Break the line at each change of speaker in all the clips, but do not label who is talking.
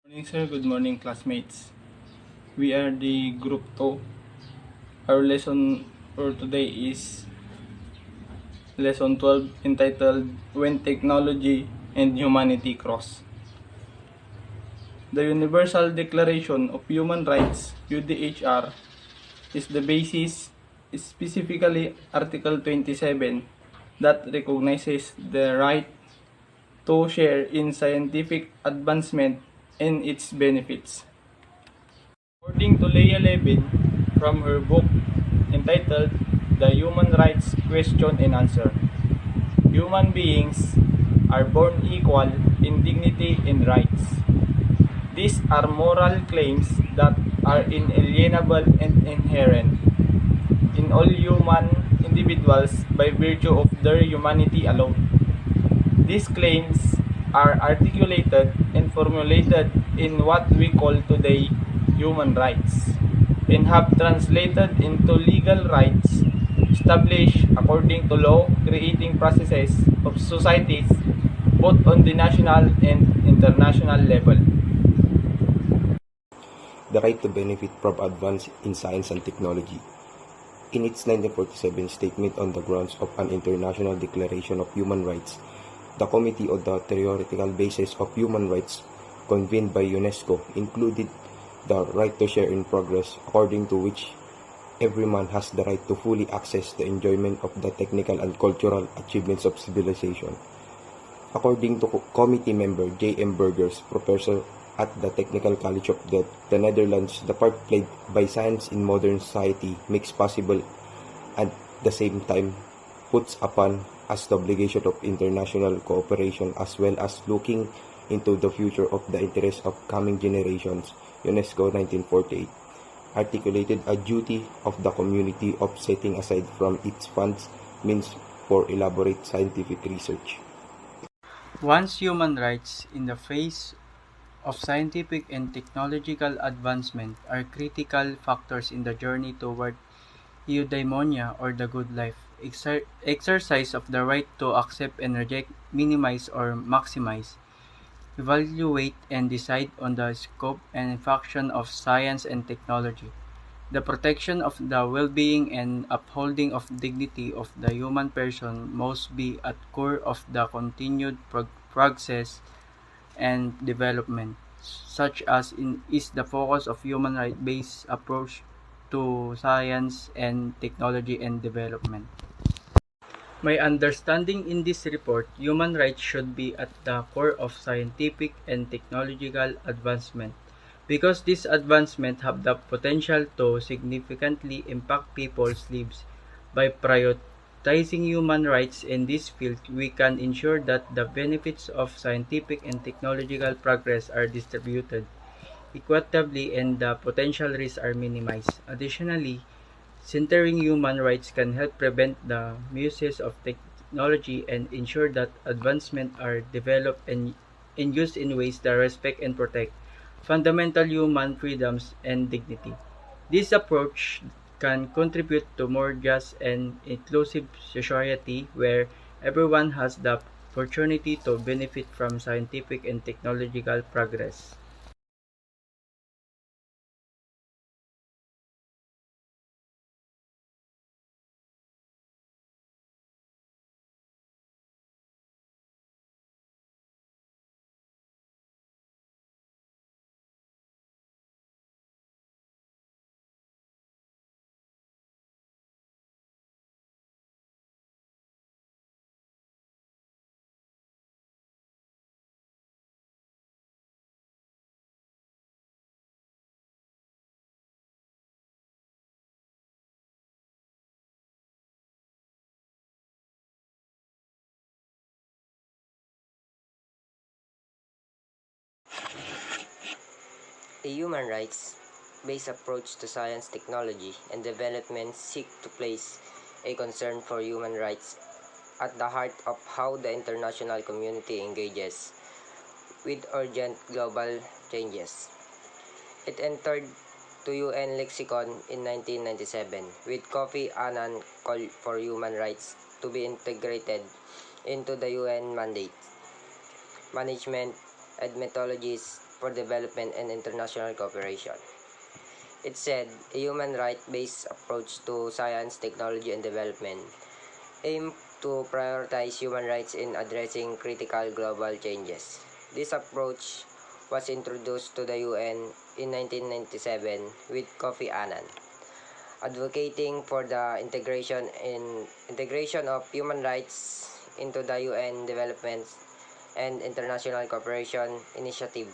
Morning sir, good morning classmates. We are the group 2. Our lesson for today is lesson 12 entitled When Technology and Humanity Cross. The Universal Declaration of Human Rights, UDHR, is the basis, specifically Article 27, that recognizes the right to share in scientific advancement and its benefits. According to Leah Levin, from her book entitled The Human Rights Question and Answer, human beings are born equal in dignity and rights. These are moral claims that are inalienable and inherent in all human individuals by virtue of their humanity alone. These claims are articulated and formulated in what we call today human rights and have translated into legal rights established according to law creating processes of societies both on the national and international level.
The right to benefit from advance in science and technology. In its 1947 statement on the grounds of an International Declaration of Human Rights, the Committee on the Theoretical Basis of Human Rights, convened by UNESCO, included the right to share in progress, according to which every man has the right to fully access the enjoyment of the technical and cultural achievements of civilization. According to committee member J.M. Burgers, professor at the Technical College of the Netherlands, the part played by science in modern society makes possible at the same time puts upon us the obligation of international cooperation as well as looking into the future of the interests of coming generations. UNESCO 1948 articulated a duty of the community of setting aside from its funds means for elaborate scientific research.
Once human rights in the face of scientific and technological advancement are critical factors in the journey toward eudaimonia or the good life, exercise of the right to accept and reject, minimize or maximize, evaluate and decide on the scope and function of science and technology. The protection of the well-being and upholding of dignity of the human person must be at core of the continued progress and development, such as is the focus of human rights-based approach to science and technology and development. My understanding in this report, human rights should be at the core of scientific and technological advancement because these advancements have the potential to significantly impact people's lives. By prioritizing human rights in this field, we can ensure that the benefits of scientific and technological progress are distributed equitably and the potential risks are minimized. Additionally, centering human rights can help prevent the misuse of technology and ensure that advancements are developed and used in ways that respect and protect fundamental human freedoms and dignity. This approach can contribute to more just and inclusive society where everyone has the opportunity to benefit from scientific and technological progress.
A human rights-based approach to science, technology, and development seeks to place a concern for human rights at the heart of how the international community engages with urgent global changes. It entered to UN lexicon in 1997 with Kofi Annan call for human rights to be integrated into the UN mandate, management, and methodologies for Development and International Cooperation. It said, a human right-based approach to science, technology, and development aimed to prioritize human rights in addressing critical global changes. This approach was introduced to the UN in 1997 with Kofi Annan, advocating for the integration of human rights into the UN Development and International Cooperation Initiative.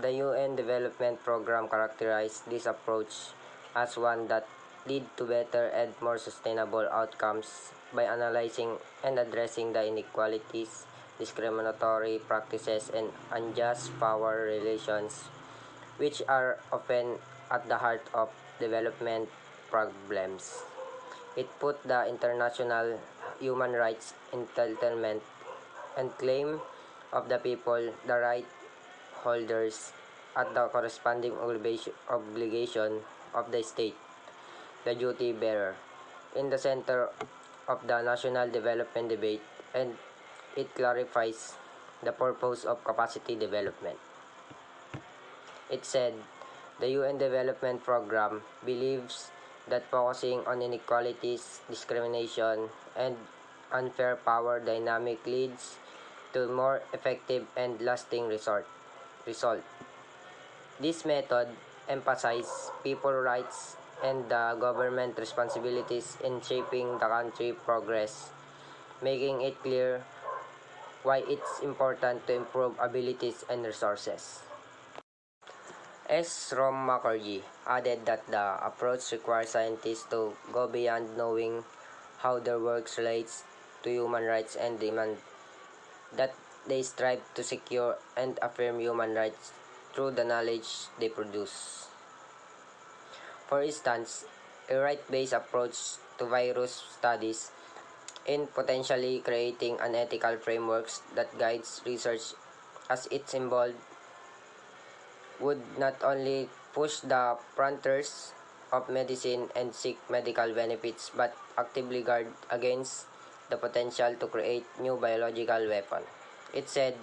The UN Development Program characterized this approach as one that lead to better and more sustainable outcomes by analyzing and addressing the inequalities, discriminatory practices, and unjust power relations which are often at the heart of development problems. It put the international human rights entitlement and claim of the people, the right holders, at the corresponding obligation of the state, the duty bearer, in the center of the national development debate, and it clarifies the purpose of capacity development. It said, the UN Development Program believes that focusing on inequalities, discrimination, and unfair power dynamic leads to more effective and lasting result. This method emphasizes people's rights and the government responsibilities in shaping the country's progress, making it clear why it's important to improve abilities and resources. S. Rom Mukherjee added that the approach requires scientists to go beyond knowing how their work relates to human rights and demand that they strive to secure and affirm human rights through the knowledge they produce. For instance, a right-based approach to virus studies in potentially creating an ethical frameworks that guides research as it's involved would not only push the frontiers of medicine and seek medical benefits but actively guard against the potential to create new biological weapon. It said,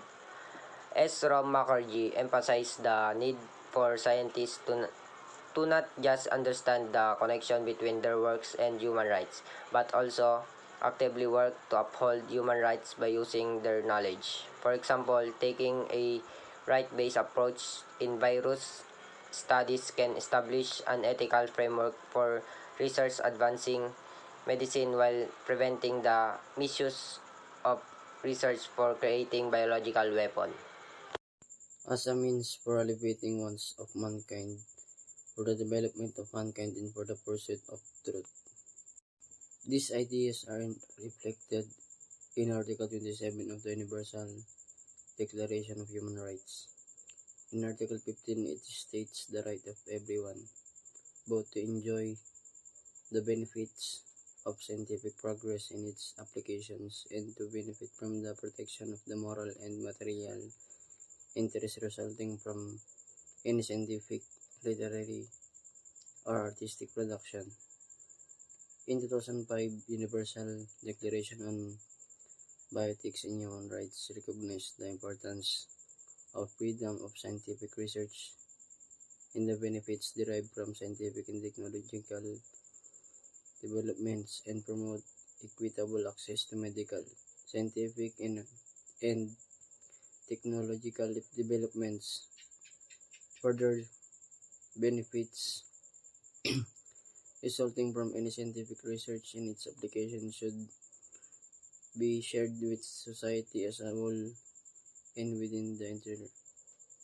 S. Rom Mukherjee emphasized the need for scientists to not just understand the connection between their works and human rights, but also actively work to uphold human rights by using their knowledge. For example, taking a right-based approach in virus studies can establish an ethical framework for research advancing medicine while preventing the misuse of research for creating biological weapons.
As a means for alleviating wants of mankind, for the development of mankind, and for the pursuit of truth. These ideas are reflected in Article 27 of the Universal Declaration of Human Rights. In Article 15, it states the right of everyone, both to enjoy the benefits of scientific progress in its applications and to benefit from the protection of the moral and material interest resulting from any scientific, literary, or artistic production. In 2005, Universal Declaration on Bioethics and Human Rights recognized the importance of freedom of scientific research and the benefits derived from scientific and technological developments and promote equitable access to medical, scientific, and technological developments. Further benefits resulting from any scientific research and its application should be shared with society as a whole and within the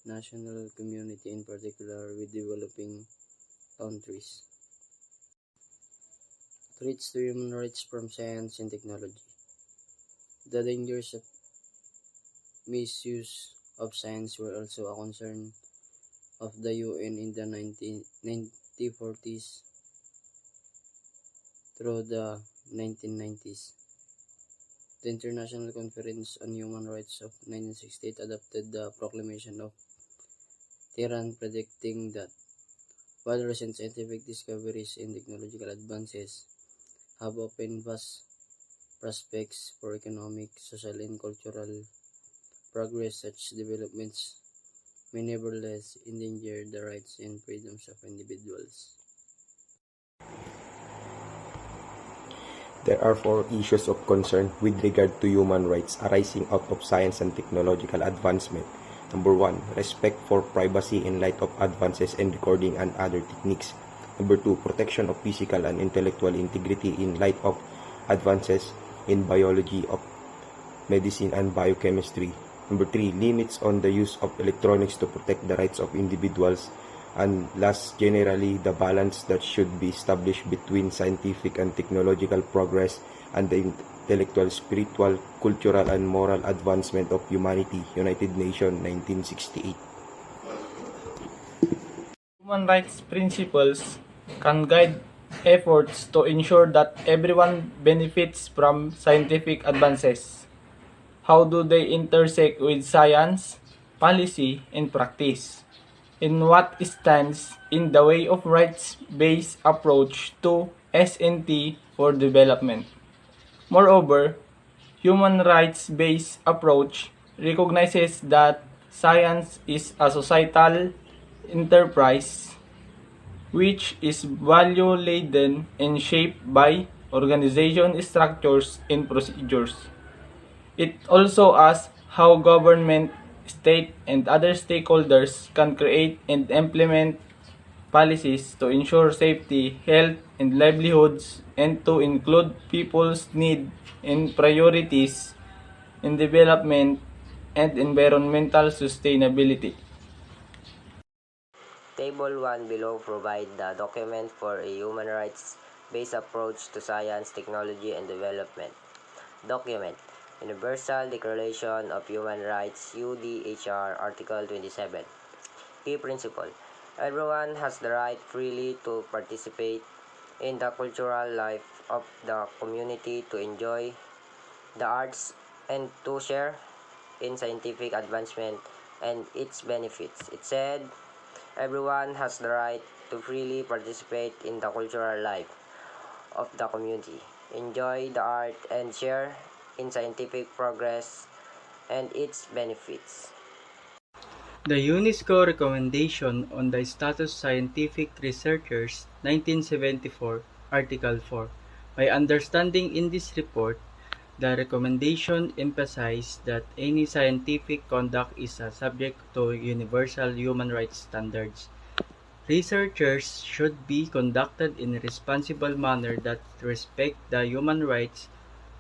international community, in particular with developing countries. Threats to human rights from science and technology. The dangers of misuse of science were also a concern of the UN in the 1940s through the 1990s. The International Conference on Human Rights of 1968 adopted the Proclamation of Tehran, predicting that while recent scientific discoveries and technological advances have opened vast prospects for economic, social, and cultural progress, such developments may nevertheless endanger the rights and freedoms of individuals.
There are four issues of concern with regard to human rights arising out of science and technological advancement. Number 1, respect for privacy in light of advances in recording and other techniques. Number 2, protection of physical and intellectual integrity in light of advances in biology, of medicine, and biochemistry. Number 3, limits on the use of electronics to protect the rights of individuals. And last, generally, the balance that should be established between scientific and technological progress and the intellectual, spiritual, cultural, and moral advancement of humanity. United Nations, 1968.
Human rights principles can guide efforts to ensure that everyone benefits from scientific advances. How do they intersect with science, policy, and practice? And what stands in the way of rights-based approach to S&T for development? Moreover, human rights-based approach recognizes that science is a societal enterprise which is value-laden and shaped by organization structures and procedures. It also asks how government, state, and other stakeholders can create and implement policies to ensure safety, health, and livelihoods, and to include people's needs and priorities in development and environmental sustainability.
Table 1 below provide the document for a human rights-based approach to science, technology, and development. Document: Universal Declaration of Human Rights, UDHR, Article 27. Key principle: everyone has the right freely to participate in the cultural life of the community, to enjoy the arts, and to share in scientific advancement and its benefits. It said, everyone has the right to freely participate in the cultural life of the community, enjoy the art, and share in scientific progress and its benefits.
The UNESCO Recommendation on the Status of Scientific Researchers, 1974, Article 4. My understanding in this report, the recommendation emphasizes that any scientific conduct is subject to universal human rights standards. Researchers should be conducted in a responsible manner that respect the human rights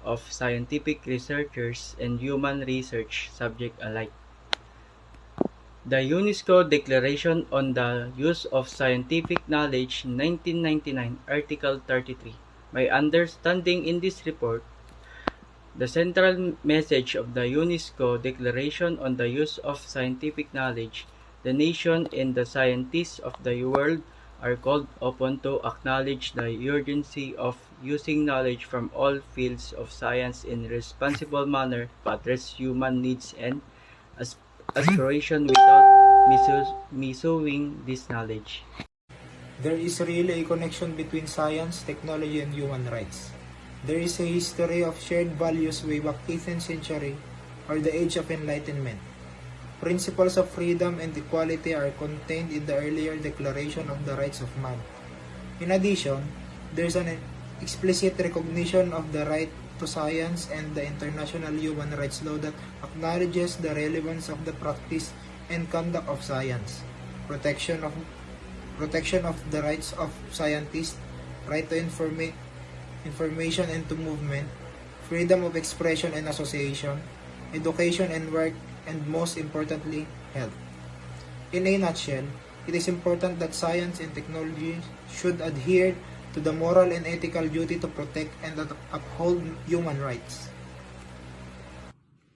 of scientific researchers and human research subjects alike. The UNESCO Declaration on the Use of Scientific Knowledge, 1999, Article 33. My understanding in this report, the central message of the UNESCO Declaration on the Use of Scientific Knowledge, the nation and the scientists of the world are called upon to acknowledge the urgency of using knowledge from all fields of science in a responsible manner to address human needs and aspiration without misusing this knowledge.
There is really a connection between science, technology, and human rights. There is a history of shared values way back 18th century or the Age of Enlightenment. Principles of freedom and equality are contained in the earlier Declaration of the Rights of Man. In addition, there is an explicit recognition of the right to science and the International Human Rights Law that acknowledges the relevance of the practice and conduct of science, protection of the rights of scientists, right to information and to movement, freedom of expression and association, education and work, and most importantly, health. In a nutshell, it is important that science and technology should adhere to the moral and ethical duty to protect and uphold human rights.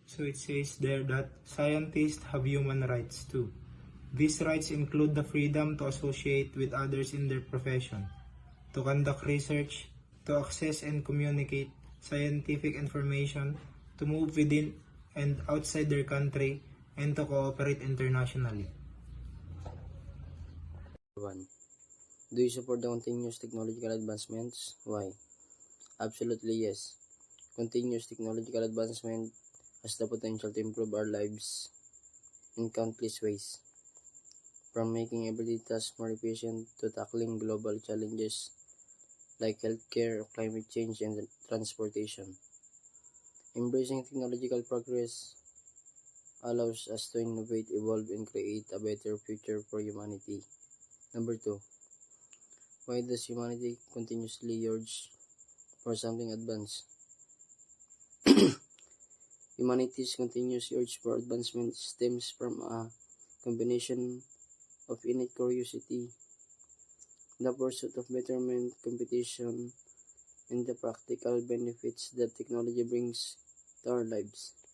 So it says there that scientists have human rights too. These rights include the freedom to associate with others in their profession, to conduct research, to access and communicate scientific information, to move within and outside their country, and to cooperate internationally.
1. Do you support the continuous technological advancements? Why? Absolutely yes. Continuous technological advancement has the potential to improve our lives in countless ways, from making everyday tasks more efficient to tackling global challenges like healthcare, climate change, and transportation. Embracing technological progress allows us to innovate, evolve, and create a better future for humanity. Number 2. Why does humanity continuously urge for something advanced? Humanity's continuous urge for advancement stems from a combination of innate curiosity, the pursuit of betterment, competition, and the practical benefits that technology brings to our lives.